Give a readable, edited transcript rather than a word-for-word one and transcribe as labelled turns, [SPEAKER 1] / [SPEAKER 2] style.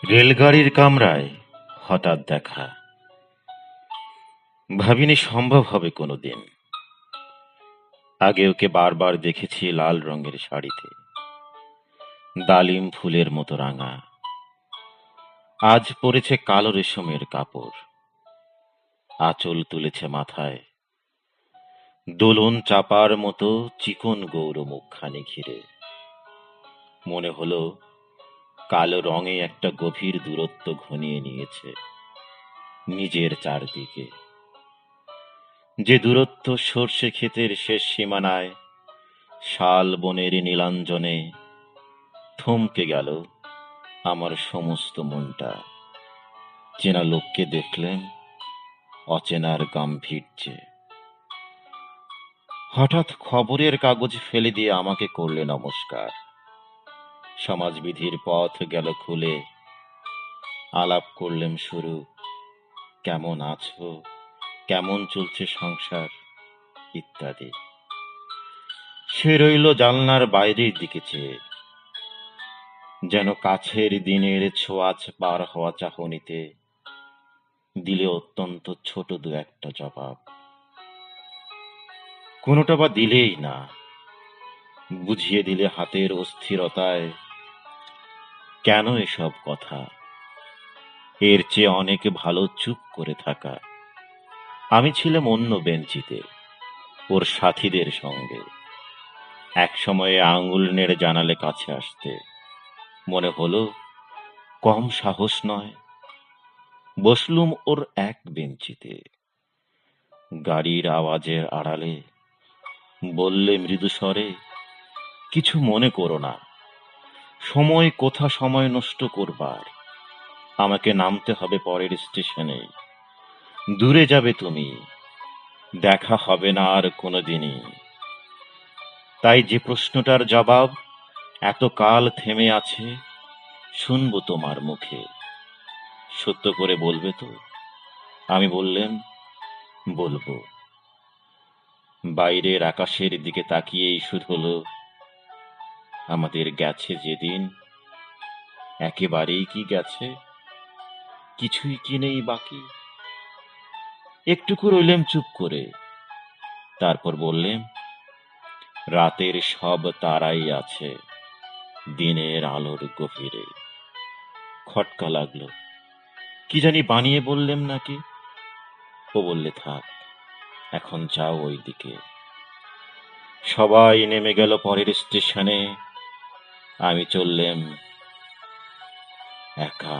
[SPEAKER 1] রেলগাড়ির কামরায় হঠাৎ দেখা। ভাবিনি সম্ভব হবে কোনোদিন। আগে ওকে বারবার দেখেছি লাল রঙের শাড়িতে, ডালিম ফুলের মতো রাঙা। আজ পরেছে কালো রেশমের কাপড়, আঁচল তুলেছে মাথায়, দোলন চাপার মতো চিকন গৌর মুখখানি ঘিরে। মনে হলো কালো রঙে একটা গভীর দূরত্ব ঘনিয়ে নিয়েছে নিজের চারদিকে। যে দূরত্ব সর্ষে ক্ষেতের শেষ সীমানায়, শাল বনের নীলাঞ্জনে থমকে গেল আমার সমস্ত মনটা। চেনা লোককে দেখলেন অচেনার গাম্ভীর্যে। হঠাৎ খবরের কাগজ ফেলে দিয়ে আমাকে করলে নমস্কার। সমাজবিধির পথ গেল খুলে, আলাপ করলেন শুরু। কেমন আছো, কেমন চলছে সংসার, ইত্যাদি। সে রইল জানলার বাইরের দিকে চেয়ে, যেন কাছের দিনের ছোঁয়াচ পার হওয়া চাহনিতে দিলে অত্যন্ত ছোট দু একটা জবাব। কোনোটা বা দিলেই না, বুঝিয়ে দিলে হাতের অস্থিরতায় কেন এসব কথা। এর চেয়ে অনেক ভালো চুপ করে থাকা। আমি ছিলাম অন্য বেঞ্চিতে, ওর সাথীদের সঙ্গে। এক সময়ে আঙুল নেড়ে জানালে কাছে আসতে, মনে হলো কম সাহস নয়। বসলুম ওর এক বেঞ্চিতে। গাড়ির আওয়াজের আড়ালে বললে মৃদু স্বরে, কিছু মনে করো না, সময় কোথা সময় নষ্ট করবার। আমাকে নামতে হবে পরের স্টেশনে, দূরে যাবে তুমি, দেখা হবে না আর কোনোদিনই। তাই যে প্রশ্নটার জবাব এত কাল থেমে আছে, শুনবো তোমার মুখে। সত্য করে বলবে তো? আমি বললেন, বলবো। বাইরের আকাশের দিকে তাকিয়েই শুরু হলো, আমাদের গেছে যেদিন, একেবারেই কি গেছে, কিছুই কি নেই বাকি। একটুকু রইলেম চুপ করে, তারপর বললেন, রাতের সব তারাই আছে দিনের আলোর গভীরে। খটকা লাগলো, কি জানি বানিয়ে বললেম নাকি। ও বললে, থাক, এখন যাও ওই দিকে। সবাই নেমে গেল পরের স্টেশনে, আমি চললেম একা।